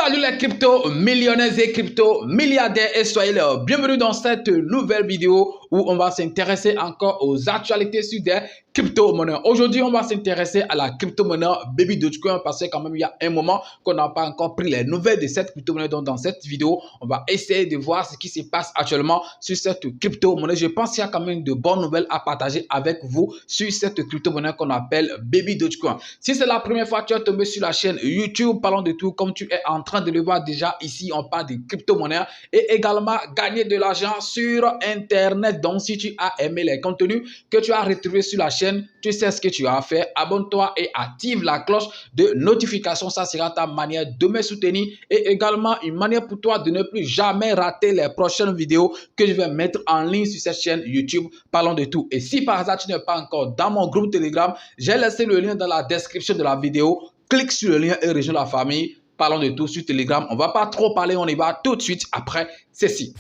Salut les crypto-millionnaires et crypto-milliardaires et soyez les bienvenus dans cette nouvelle vidéo où on va s'intéresser encore aux actualités sur des crypto-monnaies. Aujourd'hui, on va s'intéresser à la crypto-monnaie Baby Dogecoin parce que quand même, il y a un moment qu'on n'a pas encore pris les nouvelles de cette crypto-monnaie. Donc, dans cette vidéo, on va essayer de voir ce qui se passe actuellement sur cette crypto-monnaie. Je pense qu'il y a quand même de bonnes nouvelles à partager avec vous sur cette crypto-monnaie qu'on appelle Baby Dogecoin. Si c'est la première fois que tu es tombé sur la chaîne YouTube, parlons de tout comme tu es en train de le voir déjà ici, on parle de crypto-monnaie et également gagner de l'argent sur Internet. Donc, si tu as aimé les contenus que tu as retrouvés sur la chaîne, tu sais ce que tu as fait. Abonne-toi et active la cloche de notification. Ça sera ta manière de me soutenir et également une manière pour toi de ne plus jamais rater les prochaines vidéos que je vais mettre en ligne sur cette chaîne YouTube. Parlons de tout. Et si par hasard tu n'es pas encore dans mon groupe Telegram, j'ai laissé le lien dans la description de la vidéo. Clique sur le lien et rejoins la famille. Parlons de tout sur Telegram. On ne va pas trop parler, on y va tout de suite après ceci.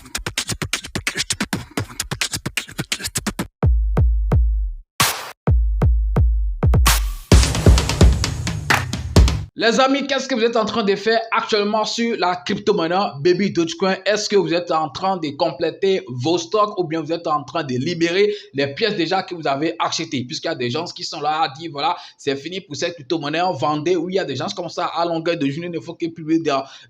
Les amis, qu'est-ce que vous êtes en train de faire actuellement sur la crypto-monnaie Baby Dogecoin? Est-ce que vous êtes en train de compléter vos stocks ou bien vous êtes en train de libérer les pièces déjà que vous avez achetées? Puisqu'il y a des gens qui sont là à dire voilà, c'est fini pour cette crypto-monnaie, vendez. Oui, il y a des gens comme ça à longueur de journée, il ne faut qu'ils publient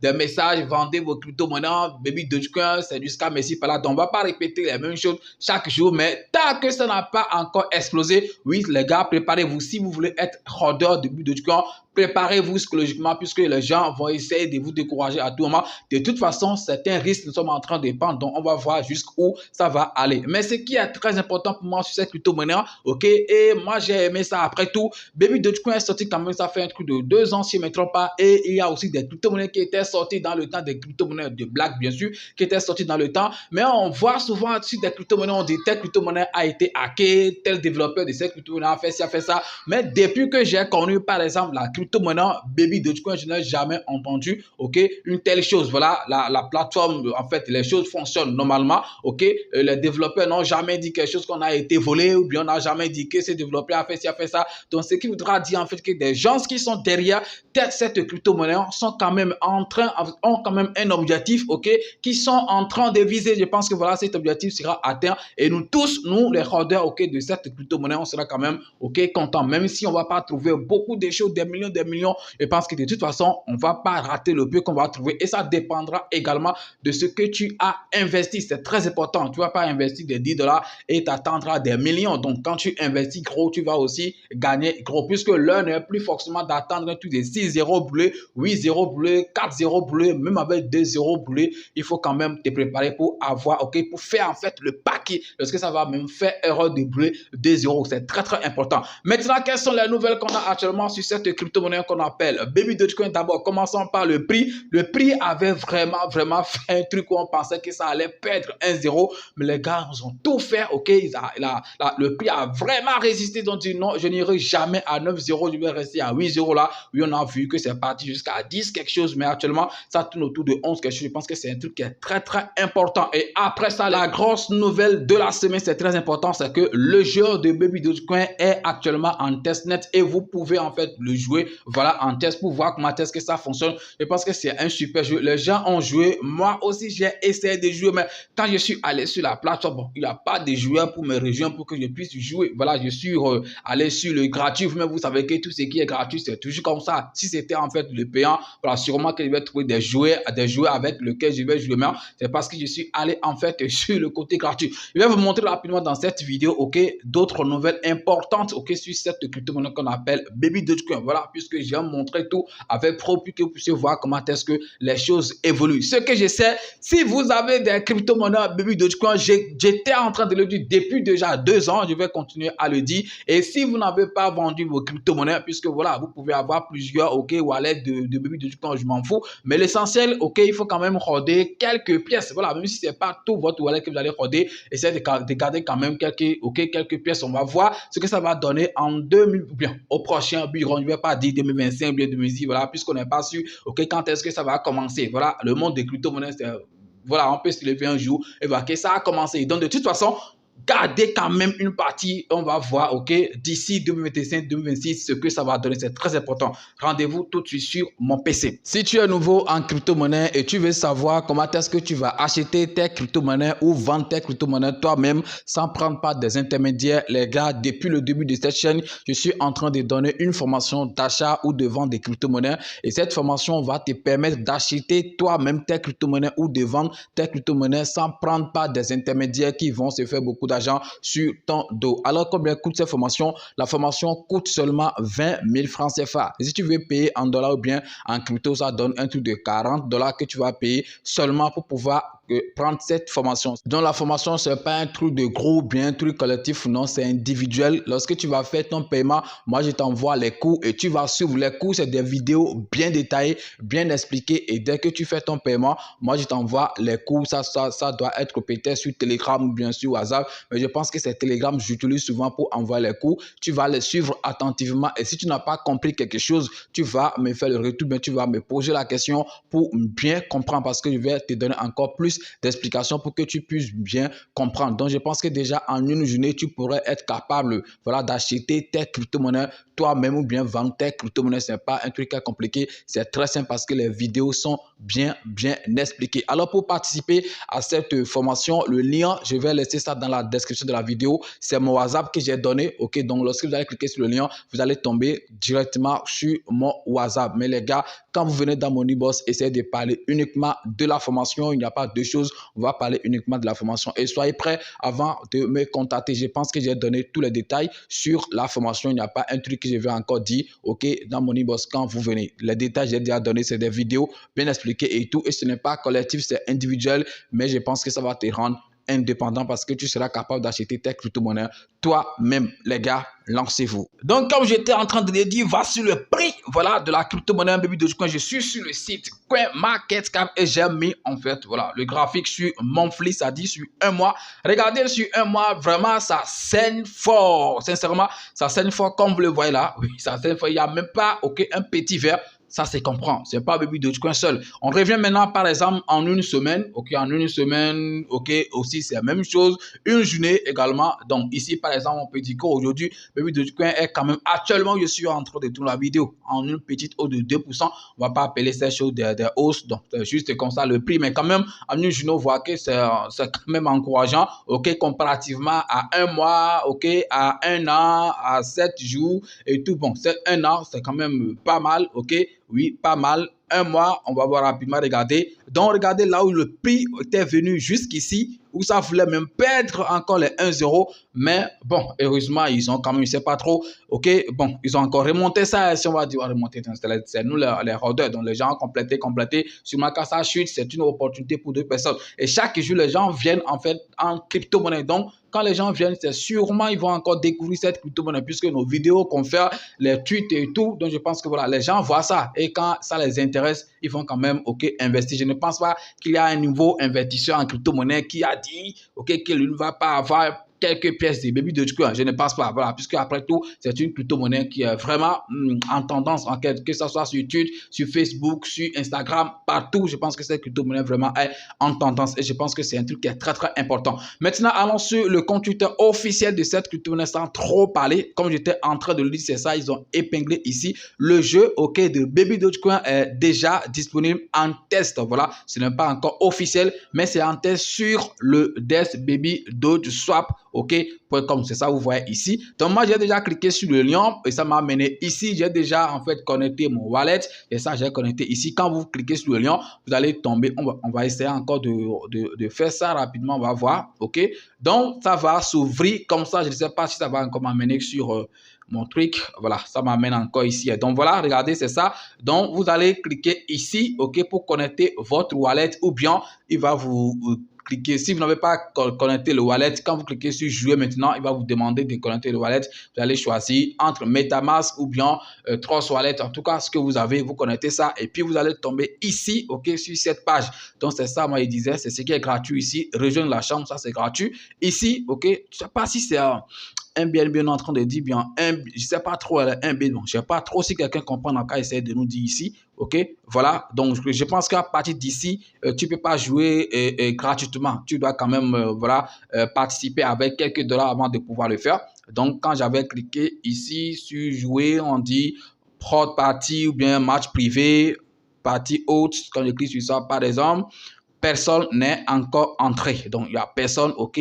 des messages, vendez vos crypto-monnaies Baby Dogecoin, c'est du scam ici, par là. Donc, on ne va pas répéter les mêmes choses chaque jour, mais tant que ça n'a pas encore explosé, oui, les gars, préparez-vous. Si vous voulez être holders de Baby Dogecoin, préparez-vous psychologiquement puisque les gens vont essayer de vous décourager à tout moment. De toute façon, certains risques nous sommes en train de prendre, donc on va voir jusqu'où ça va aller. Mais ce qui est très important pour moi sur cette crypto-monnaie, ok, et moi j'ai aimé ça après tout. Baby Dogecoin est sorti quand même, ça fait un truc de 2 ans si je ne me trompe pas, et il y a aussi des crypto-monnaies qui étaient sorties dans le temps, des crypto-monnaies de black bien sûr, qui étaient sorties dans le temps, mais on voit souvent sur des crypto-monnaies, on dit telle crypto-monnaie a été hackée, tel développeur de cette crypto-monnaie a fait ci, a fait ça, mais depuis que j'ai connu par exemple la crypto-monnaie Baby Dogecoin, je n'ai jamais entendu, ok, une telle chose. Voilà, la plateforme, en fait, les choses fonctionnent normalement, ok. Les développeurs n'ont jamais dit quelque chose qu'on a été volé ou bien on n'a jamais dit que ce développeur a fait ci, a fait ça. Donc, ce qui voudra dire en fait que des gens qui sont derrière cette crypto-monnaie sont quand même ont quand même un objectif, ok, qui sont en train de viser. Je pense que voilà, cet objectif sera atteint et nous tous, nous les holders, ok, de cette crypto-monnaie, on sera quand même, ok, contents. Même si on va pas trouver beaucoup de choses, des millions, je pense que de toute façon, on ne va pas rater le peu qu'on va trouver et ça dépendra également de ce que tu as investi. C'est très important. Tu ne vas pas investir des 10 $ et t'attendre à des millions. Donc, quand tu investis gros, tu vas aussi gagner gros puisque l'heure n'est plus forcément d'attendre un truc de 6-0 boulé, 8-0 boulé, 4-0 boulé, même avec 2-0 boulé. Il faut quand même te préparer pour avoir, ok, pour faire en fait le paquet parce que ça va même faire erreur de bouler 2-0. C'est très, très important. Maintenant, quelles sont les nouvelles qu'on a actuellement sur cette crypto-monnaie qu'on appelle Baby Dogecoin? D'abord, commençons par le prix. Le prix avait vraiment fait un truc où on pensait que ça allait perdre 1-0, mais les gars, ils ont tout fait, ok, le prix a vraiment résisté, donc dit non, je n'irai jamais à 9-0, je vais rester à 8-0 là. Oui, on a vu que c'est parti jusqu'à 10 quelque chose, mais actuellement, ça tourne autour de 11 quelque chose. Je pense que c'est un truc qui est très important. Et après ça, la grosse nouvelle de la semaine, c'est très important, c'est que le jeu de Baby Dogecoin est actuellement en testnet et vous pouvez en fait le jouer, voilà, en test pour voir comment est-ce que ça fonctionne. Je pense que c'est un super jeu. Les gens ont joué. Moi aussi, j'ai essayé de jouer, mais quand je suis allé sur la plateforme, bon, il n'y a pas de joueurs pour me rejoindre pour que je puisse jouer. Voilà, je suis allé sur le gratuit. Mais vous savez que tout ce qui est gratuit, c'est toujours comme ça. Si c'était en fait le payant, voilà, sûrement que je vais trouver des joueurs avec lesquels je vais jouer. Mais c'est parce que je suis allé en fait sur le côté gratuit. Je vais vous montrer rapidement dans cette vidéo, ok, d'autres nouvelles importantes, ok, sur cette crypto-monnaie qu'on appelle Baby Dogecoin. Voilà, puisque j'ai montré tout avec pro pour que vous puissiez voir comment est-ce que les choses évoluent. Ce que je sais, si vous avez des crypto-monnaies Baby Dogecoin, j'étais en train de le dire depuis déjà 2 ans, je vais continuer à le dire. Et si vous n'avez pas vendu vos crypto-monnaies, puisque voilà, vous pouvez avoir plusieurs, ok, wallets de Baby Dogecoin, je m'en fous. Mais l'essentiel, ok, il faut quand même roder quelques pièces. Voilà, même si c'est pas tout votre wallet que vous allez roder, essayez de garder quand même quelques pièces. On va voir ce que ça va donner en 2000, bien, au prochain bureau. Je ne vais pas dire 2025, bien 2026, voilà, puisqu'on n'est pas sûr, ok, quand est-ce que ça va commencer. Voilà, le monde des crypto-monnaies, voilà, on peut se lever un jour et voir que ça a commencé. Donc, de toute façon, gardez quand même une partie. On va voir, ok, d'ici 2025-2026, ce que ça va donner. C'est très important. Rendez-vous tout de suite sur mon PC. Si tu es nouveau en crypto-monnaie et tu veux savoir comment est-ce que tu vas acheter tes crypto-monnaies ou vendre tes crypto-monnaies toi-même sans prendre part des intermédiaires, les gars, depuis le début de cette chaîne, je suis en train de donner une formation d'achat ou de vente des crypto-monnaies et cette formation va te permettre d'acheter toi-même tes crypto-monnaies ou de vendre tes crypto-monnaies sans prendre part des intermédiaires qui vont se faire beaucoup d'argent sur ton dos. Alors, combien coûte cette formation? La formation coûte seulement 20 000 francs CFA. Et si tu veux payer en dollars ou bien en crypto, ça donne un truc de 40 $ que tu vas payer seulement pour pouvoir prendre cette formation. Donc la formation, ce n'est pas un truc de groupe, bien un truc collectif, non, c'est individuel. Lorsque tu vas faire ton paiement, moi je t'envoie les cours et tu vas suivre les cours. C'est des vidéos bien détaillées, bien expliquées et dès que tu fais ton paiement, moi je t'envoie les cours. Ça doit être peut-être sur Telegram ou bien sur WhatsApp, mais je pense que c'est Telegram, j'utilise souvent pour envoyer les cours. Tu vas les suivre attentivement et si tu n'as pas compris quelque chose, tu vas me faire le retour, mais tu vas me poser la question pour bien comprendre parce que je vais te donner encore plus d'explications pour que tu puisses bien comprendre. Donc, je pense que déjà en une journée, tu pourrais être capable, voilà, d'acheter tes crypto-monnaies toi-même ou bien vendre tes crypto-monnaies. Ce n'est pas un truc compliqué, c'est très simple parce que les vidéos sont bien expliquées. Alors, pour participer à cette formation, le lien, je vais laisser ça dans la description de la vidéo. C'est mon WhatsApp que j'ai donné. Ok, donc lorsque vous allez cliquer sur le lien, vous allez tomber directement sur mon WhatsApp. Mais les gars, quand vous venez dans mon e-boss, essayez de parler uniquement de la formation. Il n'y a pas de choses. On va parler uniquement de la formation. Et soyez prêts avant de me contacter. Je pense que j'ai donné tous les détails sur la formation. Il n'y a pas un truc que je vais encore dire. Ok, dans mon e-boss, quand vous venez, les détails j'ai déjà donné, c'est des vidéos bien expliquées et tout. Et ce n'est pas collectif, c'est individuel. Mais je pense que ça va te rendre indépendant parce que tu seras capable d'acheter tes crypto-monnaies toi-même. Les gars, lancez-vous. Donc, comme j'étais en train de le dire, voici le prix, voilà, de la crypto-monnaie Baby Dogecoin. Je suis sur le site CoinMarketCap et j'ai mis, en fait, voilà, le graphique sur monthly, ça dit sur un mois. Regardez sur un mois, vraiment, ça saigne fort. Sincèrement, ça saigne fort, comme vous le voyez là. Oui, ça saigne fort. Il n'y a même pas, ok, un petit verre. Ça, c'est comprend. Ce n'est pas Baby Dogecoin seul. On revient maintenant, par exemple, en une semaine. OK, en une semaine, OK, aussi, c'est la même chose. Une journée également. Donc, ici, par exemple, on peut dire qu'aujourd'hui, Baby Dogecoin est quand même, actuellement, je suis en train de tourner la vidéo en une petite hausse de 2%. On ne va pas appeler ces choses des hausses. Donc, c'est juste comme ça le prix. Mais quand même, en une journée, on voit que c'est quand même encourageant. OK, comparativement à un mois, OK, à un an, à 7 jours et tout. Bon, c'est un an, c'est quand même pas mal. OK. Oui, pas mal. Un mois, on va voir rapidement, regarder. Donc, regardez là où le prix était venu jusqu'ici, où ça voulait même perdre encore les 1 €. Mais bon, heureusement, ils ont quand même, je ne sais pas trop, ok, bon, ils ont encore remonté ça. Si on va dire remonter, c'est nous les rôdeurs. Donc, les gens ont complété. Sûrement quand ça chute, c'est une opportunité pour deux personnes. Et chaque jour, les gens viennent en fait en crypto-monnaie. Donc, quand les gens viennent, c'est sûrement ils vont encore découvrir cette crypto-monnaie puisque nos vidéos qu'on fait, les tweets et tout. Donc, je pense que voilà, les gens voient ça. Et quand ça les intéresse, ils vont quand même, ok, investir. Je ne pense pas qu'il y a un nouveau investisseur en crypto-monnaie qui a dit, ok, qu'il ne va pas avoir quelques pièces de Baby Dogecoin. Je ne pense pas, voilà, puisque après tout, c'est une crypto-monnaie qui est vraiment en tendance, en que ce soit sur YouTube, sur Facebook, sur Instagram, partout. Je pense que cette crypto-monnaie vraiment est en tendance et je pense que c'est un truc qui est très important. Maintenant, allons sur le compte Twitter officiel de cette crypto-monnaie sans trop parler. Comme j'étais en train de le dire, c'est ça, ils ont épinglé ici le jeu, ok, de Baby Dogecoin est déjà disponible en test. Voilà, ce n'est pas encore officiel, mais c'est en test sur le Desk Baby Doge Swap. OK, .com, c'est ça vous voyez ici. Donc moi j'ai déjà cliqué sur le lien et ça m'a amené ici. J'ai déjà en fait connecté mon wallet et ça j'ai connecté ici. Quand vous cliquez sur le lien, vous allez tomber. On va essayer encore de faire ça rapidement. On va voir. OK, donc ça va s'ouvrir comme ça. Je ne sais pas si ça va encore m'amener sur mon truc. Voilà, ça m'amène encore ici. Donc voilà, regardez, c'est ça. Donc vous allez cliquer ici, OK, pour connecter votre wallet ou bien il va vous cliquez. Si vous n'avez pas connecté le wallet, quand vous cliquez sur jouer maintenant, il va vous demander de connecter le wallet. Vous allez choisir entre MetaMask ou bien Trust Wallet. En tout cas, ce que vous avez, vous connectez ça et puis vous allez tomber ici, ok, sur cette page. Donc c'est ça, moi il disait, c'est ce qui est gratuit ici. Rejoindre la chambre, ça c'est gratuit. Ici, ok, je ne sais pas si c'est un bien en train de dire bien, je sais pas trop, un bien, bon, je sais pas trop si quelqu'un comprend dans le cas, essayer de nous dire ici, ok, voilà, donc je pense qu'à partir d'ici, tu peux pas jouer gratuitement, tu dois quand même, voilà, participer avec quelques dollars avant de pouvoir le faire. Donc, quand j'avais cliqué ici sur jouer, on dit prod party ou bien match privé, partie haute, quand je clique sur ça, par exemple, personne n'est encore entré. Donc, il n'y a personne, OK,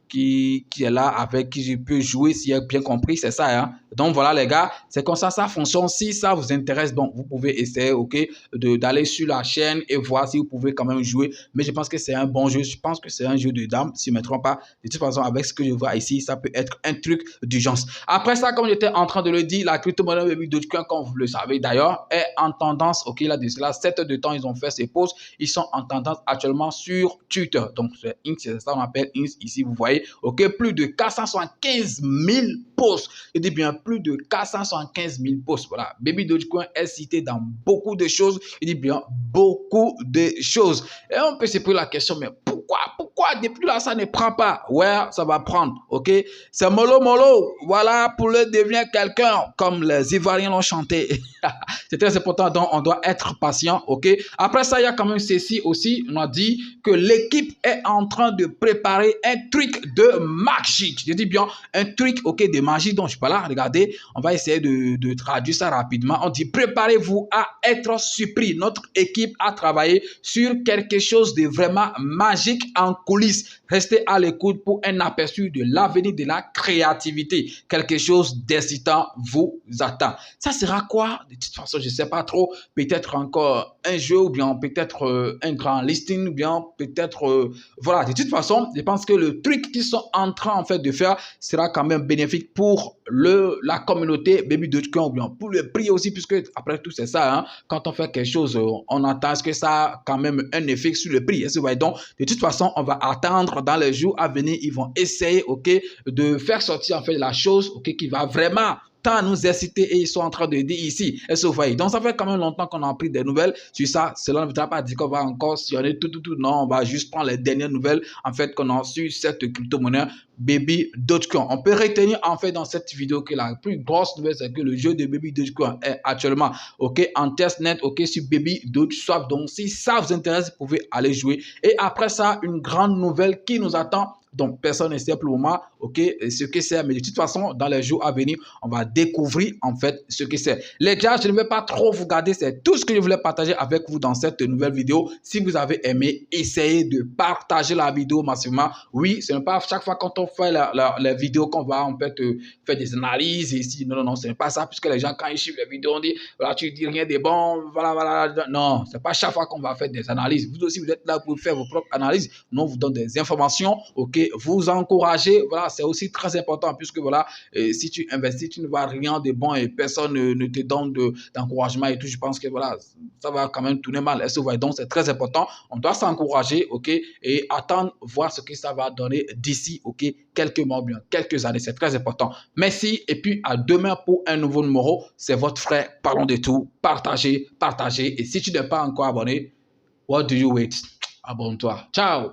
qui est là, avec qui je peux jouer, si j'ai bien compris, c'est ça. Hein? Donc, voilà, les gars, c'est comme ça fonctionne. Si ça vous intéresse, donc, vous pouvez essayer, OK, d'aller sur la chaîne et voir si vous pouvez quand même jouer. Mais je pense que c'est un bon jeu. Je pense que c'est un jeu de dames, si je ne me trompe pas. De toute façon, avec ce que je vois ici, ça peut être un truc d'urgence. Après ça, comme j'étais en train de le dire, la crypto-monnaie Baby Dogecoin, comme vous le savez d'ailleurs, est en tendance, OK, là, de cela, 7 heures de temps, ils ont fait ces pauses. Ils sont en tendance actuellement sur Twitter. Donc, c'est ça qu'on appelle Inc. Ici, vous voyez, OK, plus de 475 000 posts. Je dis bien plus de 475 000 posts. Voilà, Baby Dogecoin est cité dans beaucoup de choses. Je dis bien beaucoup de choses. Et on peut se poser la question, mais pourquoi depuis là ça ne prend pas? Ouais, ça va prendre, ok? C'est mollo mollo, voilà, pour le devenir quelqu'un, comme les Ivoiriens l'ont chanté. C'est très important, donc on doit être patient, ok? Après ça, il y a quand même ceci aussi, on a dit que l'équipe est en train de préparer un truc de magie. Je dis bien un truc, ok, de magie dont je parle là, regardez, on va essayer de traduire ça rapidement. On dit préparez-vous à être surpris. Notre équipe a travaillé sur quelque chose de vraiment magique en coulisses. Restez à l'écoute pour un aperçu de l'avenir de la créativité. Quelque chose d'excitant vous attend. Ça sera quoi? De toute façon, je ne sais pas trop. Peut-être encore un jeu ou bien peut-être un grand listing ou bien peut-être... voilà, de toute façon, je pense que le truc qu'ils sont en train en fait de faire sera quand même bénéfique pour la communauté Baby Dogecoin ou bien pour le prix aussi, puisque après tout, c'est ça. Hein, quand on fait quelque chose, on attend que ça a quand même un effet sur le prix. Est-ce que vous voyez? Donc, de toute façon, on va attendre dans les jours à venir. Ils vont essayer, OK, de faire sortir en fait la chose, OK, qui va vraiment tant nous inciter et ils sont en train de dire ici. Est-ce que vous voyez? Donc, ça fait quand même longtemps qu'on a pris des nouvelles sur ça. Cela ne veut pas dire qu'on va encore sillonner tout. Non, on va juste prendre les dernières nouvelles en fait qu'on a sur cette crypto-monnaie Baby Dogecoin. On peut retenir en fait dans cette vidéo que la plus grosse nouvelle, c'est que le jeu de Baby Dogecoin est actuellement, OK, en testnet, OK, sur Baby Dogecoin. Donc, si ça vous intéresse, vous pouvez aller jouer. Et après ça, une grande nouvelle qui nous attend. Donc, personne ne sait pour le moment, OK, ce que c'est. Mais de toute façon, dans les jours à venir, on va découvrir, en fait, ce que c'est. Les gars, je ne vais pas trop vous garder. C'est tout ce que je voulais partager avec vous dans cette nouvelle vidéo. Si vous avez aimé, essayez de partager la vidéo massivement. Oui, ce n'est pas chaque fois quand on fait la vidéo qu'on va, en fait, faire des analyses ici. Non, ce n'est pas ça. Puisque les gens, quand ils suivent les vidéos, on dit, voilà, tu dis rien de bon, voilà. Non, ce n'est pas chaque fois qu'on va faire des analyses. Vous aussi, vous êtes là pour faire vos propres analyses. Nous, on vous donne des informations, OK, vous encourager, voilà, c'est aussi très important puisque voilà, si tu investis, tu ne vois rien de bon et personne ne te donne d'encouragement et tout, je pense que voilà, ça va quand même tourner mal. Est-ce que vous voyez? Donc, c'est très important. On doit s'encourager, OK, et attendre, voir ce que ça va donner d'ici, OK, quelques mois, bien, quelques années. C'est très important. Merci et puis à demain pour un nouveau numéro. C'est votre frère, parlons de tout. Partagez. Et si tu n'es pas encore abonné, what do you wait? Abonne-toi. Ciao!